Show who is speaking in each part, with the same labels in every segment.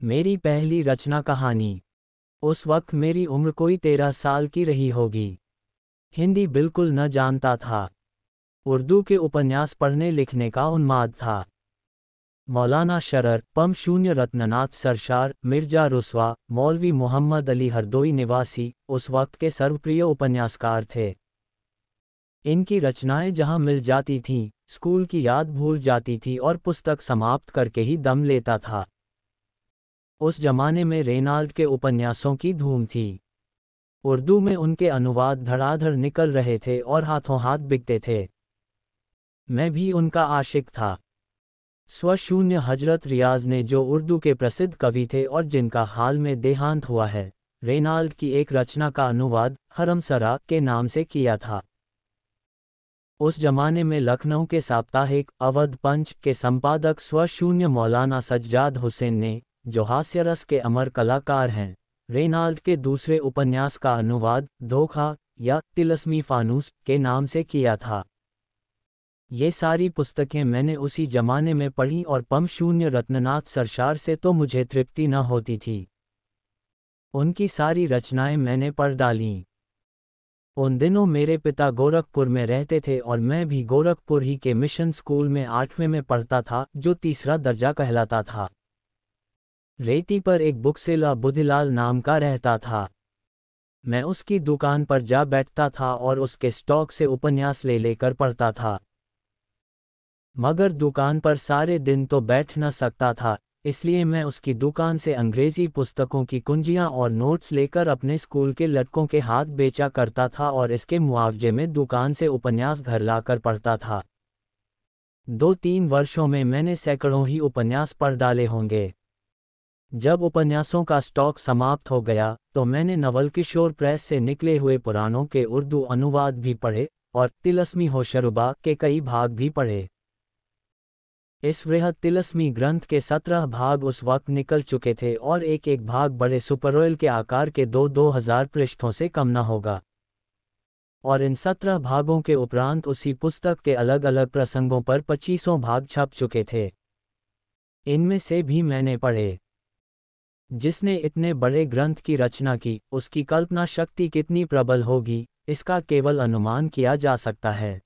Speaker 1: मेरी पहली रचना कहानी। उस वक्त मेरी उम्र कोई 13 साल की रही होगी। हिंदी बिल्कुल न जानता था। उर्दू के उपन्यास पढ़ने लिखने का उन्माद था। मौलाना शरर, पम शून्य, रत्ननाथ सरशार, मिर्जा रुस्वा, मौलवी मोहम्मद अली हरदोई निवासी उस वक्त के सर्वप्रिय उपन्यासकार थे। इनकी रचनाएं जहां मिल जाती थीं, स्कूल की याद भूल जाती थी और पुस्तक समाप्त करके ही दम लेता था। उस जमाने में रेनाल्ड के उपन्यासों की धूम थी। उर्दू में उनके अनुवाद धड़ाधड़ निकल रहे थे और हाथों हाथ बिकते थे। मैं भी उनका आशिक था। स्वशून्य हजरत रियाज ने, जो उर्दू के प्रसिद्ध कवि थे और जिनका हाल में देहांत हुआ है, रेनाल्ड की एक रचना का अनुवाद हरमसरा के नाम से किया था। उस जमाने में लखनऊ के साप्ताहिक अवध पंच के संपादक स्वशून्य मौलाना सज्जाद हुसैन ने, जो हास्यरस के अमर कलाकार हैं, रेनाल्ड के दूसरे उपन्यास का अनुवाद धोखा या तिलस्मी फानूस के नाम से किया था। ये सारी पुस्तकें मैंने उसी जमाने में पढ़ी और पम शून्य रत्ननाथ सरशार से तो मुझे तृप्ति न होती थी। उनकी सारी रचनाएं मैंने पढ़ डालीं। उन दिनों मेरे पिता गोरखपुर में रहते थे और मैं भी गोरखपुर ही के मिशन स्कूल में 8वीं में पढ़ता था, जो तीसरा दर्जा कहलाता था। रेती पर एक बुकसेला बुधिलाल नाम का रहता था। मैं उसकी दुकान पर जा बैठता था और उसके स्टॉक से उपन्यास ले लेकर पढ़ता था। मगर दुकान पर सारे दिन तो बैठ न सकता था, इसलिए मैं उसकी दुकान से अंग्रेजी पुस्तकों की कुंजियां और नोट्स लेकर अपने स्कूल के लड़कों के हाथ बेचा करता था और इसके मुआवजे में दुकान से उपन्यास घर लाकर पढ़ता था। 2-3 वर्षों में मैंने सैकड़ों ही उपन्यास पढ़ डाले होंगे। जब उपन्यासों का स्टॉक समाप्त हो गया तो मैंने नवल किशोर प्रेस से निकले हुए पुराणों के उर्दू अनुवाद भी पढ़े और तिलस्मी होशरुबा के कई भाग भी पढ़े। इस वृहद तिलस्मी ग्रंथ के 17 भाग उस वक्त निकल चुके थे और एक एक भाग बड़े सुपरऑयल के आकार के 2-2000 पृष्ठों से कम न होगा। और इन 17 भागों के उपरांत उसी पुस्तक के अलग अलग प्रसंगों पर 25 भाग छप चुके थे। इनमें से भी मैंने पढ़े। जिसने इतने बड़े ग्रंथ की रचना की, उसकी कल्पना शक्ति कितनी प्रबल होगी, इसका केवल अनुमान किया जा सकता है।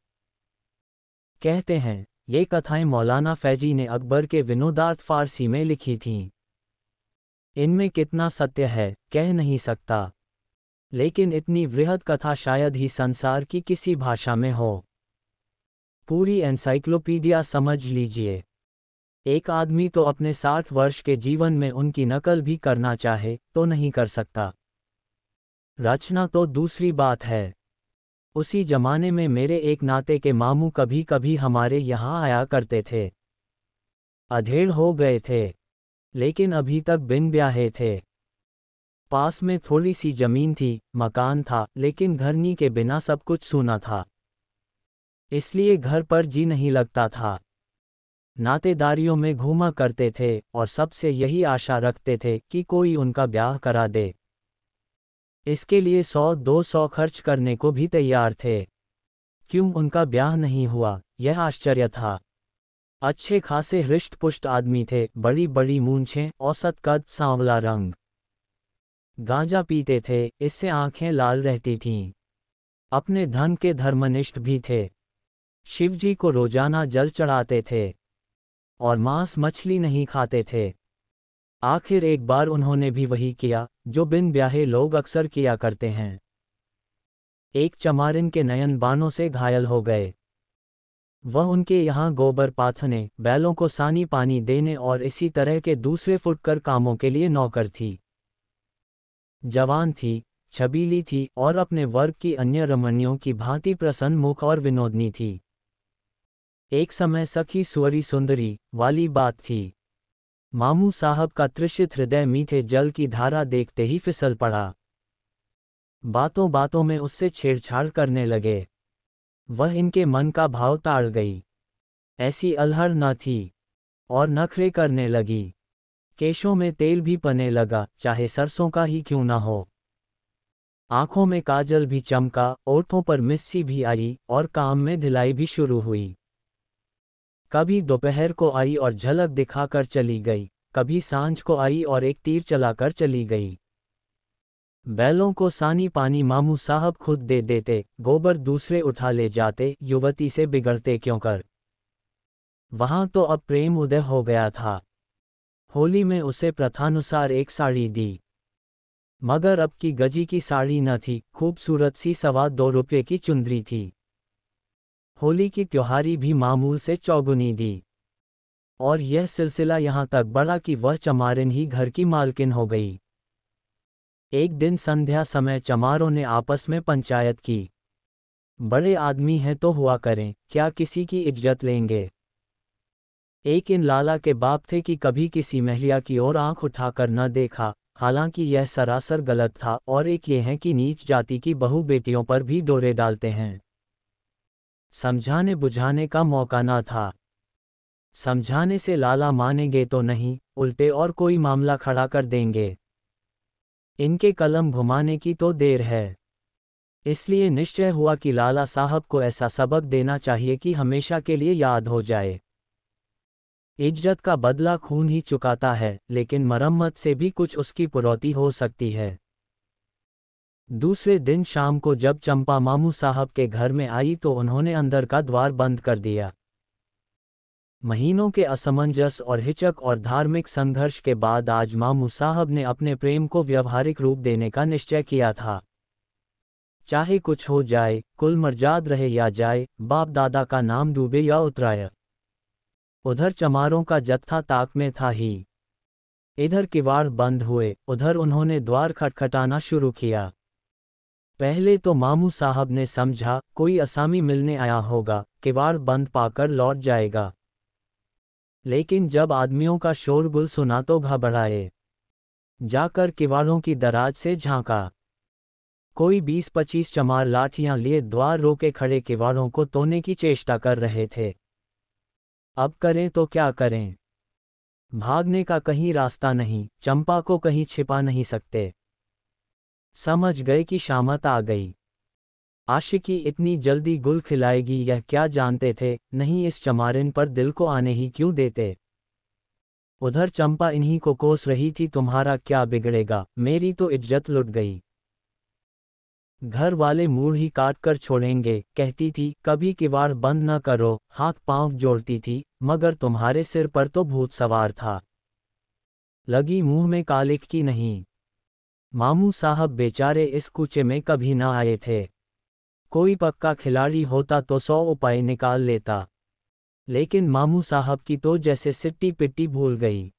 Speaker 1: कहते हैं, ये कथाएं मौलाना फैजी ने अकबर के विनोदार्थ फारसी में लिखी थीं। इनमें कितना सत्य है, कह नहीं सकता, लेकिन इतनी वृहद कथा शायद ही संसार की किसी भाषा में हो। पूरी एनसाइक्लोपीडिया समझ लीजिए। एक आदमी तो अपने 60 वर्ष के जीवन में उनकी नकल भी करना चाहे तो नहीं कर सकता। रचना तो दूसरी बात है। उसी जमाने में मेरे एक नाते के मामू कभी कभी हमारे यहाँ आया करते थे। अधेड़ हो गए थे, लेकिन अभी तक बिन ब्याहे थे। पास में थोड़ी सी जमीन थी, मकान था, लेकिन घरनी के बिना सब कुछ सूना था, इसलिए घर पर जी नहीं लगता था। नातेदारियों में घूमा करते थे और सबसे यही आशा रखते थे कि कोई उनका ब्याह करा दे। इसके लिए 100-200 खर्च करने को भी तैयार थे। क्यों उनका ब्याह नहीं हुआ, यह आश्चर्य था। अच्छे खासे हृष्ट-पुष्ट आदमी थे, बड़ी बड़ी मूंछें, औसत कद, सांवला रंग। गांजा पीते थे, इससे आंखें लाल रहती थीं। अपने धन के धर्मनिष्ठ भी थे। शिवजी को रोजाना जल चढ़ाते थे और मांस मछली नहीं खाते थे। आखिर एक बार उन्होंने भी वही किया जो बिन ब्याहे लोग अक्सर किया करते हैं। एक चमारिन के नयन बाणों से घायल हो गए। वह उनके यहाँ गोबर पाथने, बैलों को सानी पानी देने और इसी तरह के दूसरे फुटकर कामों के लिए नौकर थी। जवान थी, छबीली थी और अपने वर्ग की अन्य रमणियों की भांति प्रसन्न मुख और विनोदनी थी। एक समय सखी सुअरी सुंदरी वाली बात थी। मामू साहब का तृषित हृदय मीठे जल की धारा देखते ही फिसल पड़ा। बातों बातों में उससे छेड़छाड़ करने लगे। वह इनके मन का भाव ताड़ गई। ऐसी अलहड़ न थी और नखरे करने लगी। केशों में तेल भी पने लगा, चाहे सरसों का ही क्यों न हो। आंखों में काजल भी चमका, ओठों पर मिस्सी भी आई और काम में ढिलाई भी शुरू हुई। कभी दोपहर को आई और झलक दिखाकर चली गई, कभी सांझ को आई और एक तीर चलाकर चली गई। बैलों को सानी पानी मामू साहब खुद दे देते, गोबर दूसरे उठा ले जाते, युवती से बिगड़ते क्यों कर। वहां तो अब प्रेम उदय हो गया था। होली में उसे प्रथानुसार एक साड़ी दी, मगर अब की गजी की साड़ी न थी, खूबसूरत सी 2.25 रुपये की चुंदरी थी। होली की त्योहारी भी मामूल से चौगुनी दी, और यह सिलसिला यहाँ तक बढ़ा कि वह चमारिन ही घर की मालकिन हो गई। एक दिन संध्या समय चमारों ने आपस में पंचायत की, बड़े आदमी हैं तो हुआ करें, क्या किसी की इज्जत लेंगे। एक इन लाला के बाप थे कि कभी किसी महिला की ओर आंख उठाकर न देखा, हालांकि यह सरासर गलत था, और एक ये है कि नीच जाति की बहू बेटियों पर भी डोरे डालते हैं। समझाने बुझाने का मौका न था। समझाने से लाला मानेंगे तो नहीं, उल्टे और कोई मामला खड़ा कर देंगे। इनके कलम घुमाने की तो देर है। इसलिए निश्चय हुआ कि लाला साहब को ऐसा सबक देना चाहिए कि हमेशा के लिए याद हो जाए। इज्जत का बदला खून ही चुकाता है, लेकिन मरम्मत से भी कुछ उसकी पुरौती हो सकती है। दूसरे दिन शाम को जब चंपा मामू साहब के घर में आई तो उन्होंने अंदर का द्वार बंद कर दिया। महीनों के असमंजस और हिचक और धार्मिक संघर्ष के बाद आज मामू साहब ने अपने प्रेम को व्यवहारिक रूप देने का निश्चय किया था। चाहे कुछ हो जाए, कुल मर्जाद रहे या जाए, बाप दादा का नाम डूबे या उतराए। उधर चमारों का जत्था ताक में था ही। इधर किवाड़ बंद हुए, उधर उन्होंने द्वार खटखटाना शुरू किया। पहले तो मामू साहब ने समझा कोई असामी मिलने आया होगा, किवाड़ बंद पाकर लौट जाएगा। लेकिन जब आदमियों का शोरगुल सुना तो घबराए। जाकर किवाड़ों की दराज से झांका। कोई 20-25 चमार लाठियां लिए द्वार रोके खड़े किवाड़ों को तोड़ने की चेष्टा कर रहे थे। अब करें तो क्या करें? भागने का कहीं रास्ता नहीं, चंपा को कहीं छिपा नहीं सकते। समझ गए कि शामत आ गई। आशिकी इतनी जल्दी गुल खिलाएगी यह क्या जानते थे, नहीं इस चमारिन पर दिल को आने ही क्यों देते। उधर चंपा इन्हीं को कोस रही थी, तुम्हारा क्या बिगड़ेगा, मेरी तो इज्जत लुट गई। घर वाले मुंह ही काट कर छोड़ेंगे, कहती थी, कभी किवाड़ बंद न करो, हाथ पांव जोड़ती थी, मगर तुम्हारे सिर पर तो भूत सवार था। लगी मुंह में कालिक की नहीं। मामू साहब बेचारे इस कूचे में कभी न आए थे। कोई पक्का खिलाड़ी होता तो 100 उपाय निकाल लेता, लेकिन मामू साहब की तो जैसे सिट्टी पिट्टी भूल गई।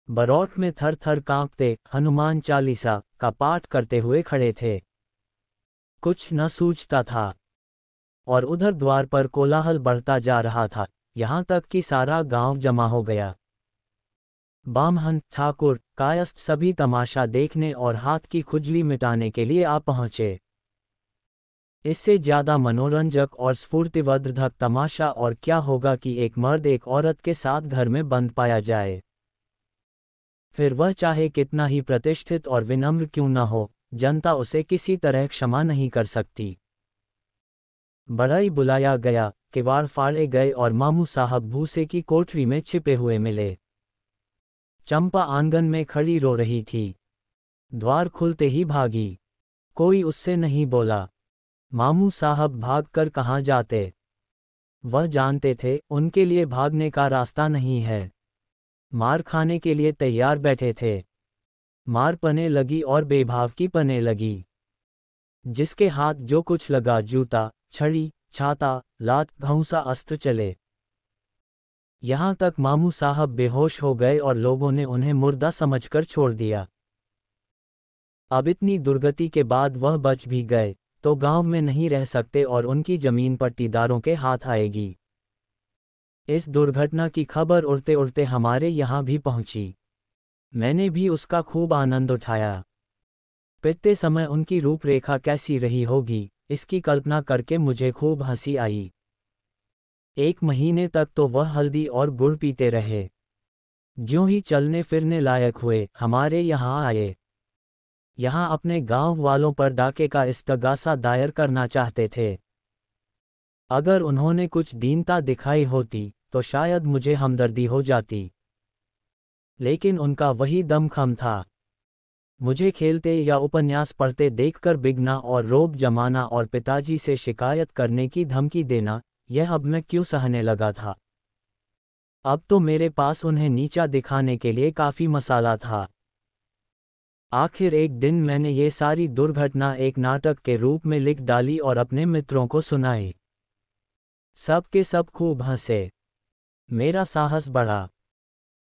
Speaker 1: बरौट में थर थर कांपते हनुमान चालीसा का पाठ करते हुए खड़े थे। कुछ न सूझता था, और उधर द्वार पर कोलाहल बढ़ता जा रहा था, यहाँ तक कि सारा गांव जमा हो गया। बामहन, ठाकुर, कायस्थ सभी तमाशा देखने और हाथ की खुजली मिटाने के लिए आ पहुंचे। इससे ज्यादा मनोरंजक और स्फूर्तिवर्धक तमाशा और क्या होगा कि एक मर्द एक औरत के साथ घर में बंद पाया जाए। फिर वह चाहे कितना ही प्रतिष्ठित और विनम्र क्यों न हो, जनता उसे किसी तरह क्षमा नहीं कर सकती। बड़ाई बुलाया गया, किवाड़ फाड़े गए और मामू साहब भूसे की कोठरी में छिपे हुए मिले। चंपा आंगन में खड़ी रो रही थी। द्वार खुलते ही भागी। कोई उससे नहीं बोला। मामू साहब भागकर कहाँ जाते? वह जानते थे उनके लिए भागने का रास्ता नहीं है। मार खाने के लिए तैयार बैठे थे। मार पने लगी और बेभाव की पने लगी। जिसके हाथ जो कुछ लगा, जूता, छड़ी, छाता, लात, घौंसा अस्त्र चले। यहाँ तक मामू साहब बेहोश हो गए और लोगों ने उन्हें मुर्दा समझकर छोड़ दिया। अब इतनी दुर्गति के बाद वह बच भी गए तो गांव में नहीं रह सकते और उनकी जमीन पट्टीदारों के हाथ आएगी। इस दुर्घटना की खबर उड़ते उड़ते हमारे यहाँ भी पहुंची। मैंने भी उसका खूब आनंद उठाया। पितते समय उनकी रूपरेखा कैसी रही होगी, इसकी कल्पना करके मुझे खूब हंसी आई। 1 महीने तक तो वह हल्दी और गुड़ पीते रहे। ज्यों ही चलने फिरने लायक हुए, हमारे यहाँ आए। यहाँ अपने गांव वालों पर डाके का इस्तगासा दायर करना चाहते थे। अगर उन्होंने कुछ दीनता दिखाई होती तो शायद मुझे हमदर्दी हो जाती। लेकिन उनका वही दमखम था। मुझे खेलते या उपन्यास पढ़ते देखकर बिगना और रोब जमाना और पिताजी से शिकायत करने की धमकी देना, यह अब मैं क्यों सहने लगा था। अब तो मेरे पास उन्हें नीचा दिखाने के लिए काफ़ी मसाला था। आखिर एक दिन मैंने ये सारी दुर्घटना एक नाटक के रूप में लिख डाली और अपने मित्रों को सुनाई। सब के सब खूब हंसे। मेरा साहस बढ़ा।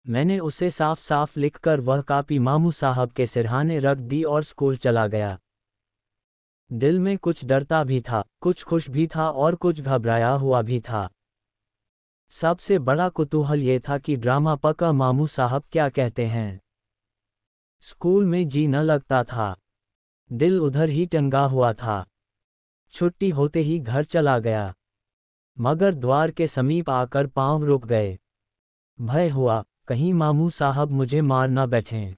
Speaker 1: मैंने उसे साफ साफ लिखकर वह कॉपी मामू साहब के सिरहाने रख दी और स्कूल चला गया। दिल में कुछ डरता भी था, कुछ खुश भी था और कुछ घबराया हुआ भी था। सबसे बड़ा कुतूहल ये था कि ड्रामा पका मामू साहब क्या कहते हैं। स्कूल में जी न लगता था। दिल उधर ही टंगा हुआ था। छुट्टी होते ही घर चला गया, मगर द्वार के समीप आकर पांव रुक गए। भय हुआ कहीं मामू साहब मुझे मार न बैठें।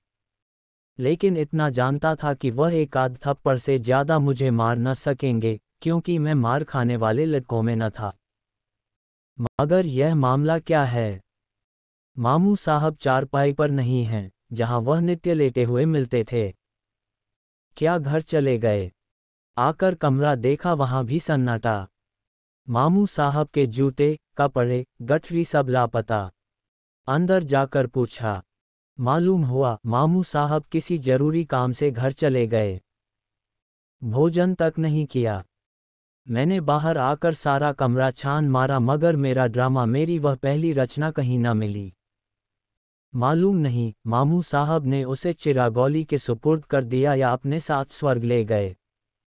Speaker 1: लेकिन इतना जानता था कि वह एक आध थप्पड़ से ज़्यादा मुझे मार न सकेंगे, क्योंकि मैं मार खाने वाले लड़कों में न था। मगर यह मामला क्या है? मामू साहब चारपाई पर नहीं हैं, जहां वह नित्य लेटे हुए मिलते थे। क्या घर चले गए? आकर कमरा देखा, वहां भी सन्नाटा। मामू साहब के जूते, कपड़े, गठरी सब लापता। अंदर जाकर पूछा, मालूम हुआ मामू साहब किसी जरूरी काम से घर चले गए। भोजन तक नहीं किया। मैंने बाहर आकर सारा कमरा छान मारा, मगर मेरा ड्रामा, मेरी वह पहली रचना कहीं न मिली। मालूम नहीं मामू साहब ने उसे चिरागौली के सुपुर्द कर दिया या अपने साथ स्वर्ग ले गए।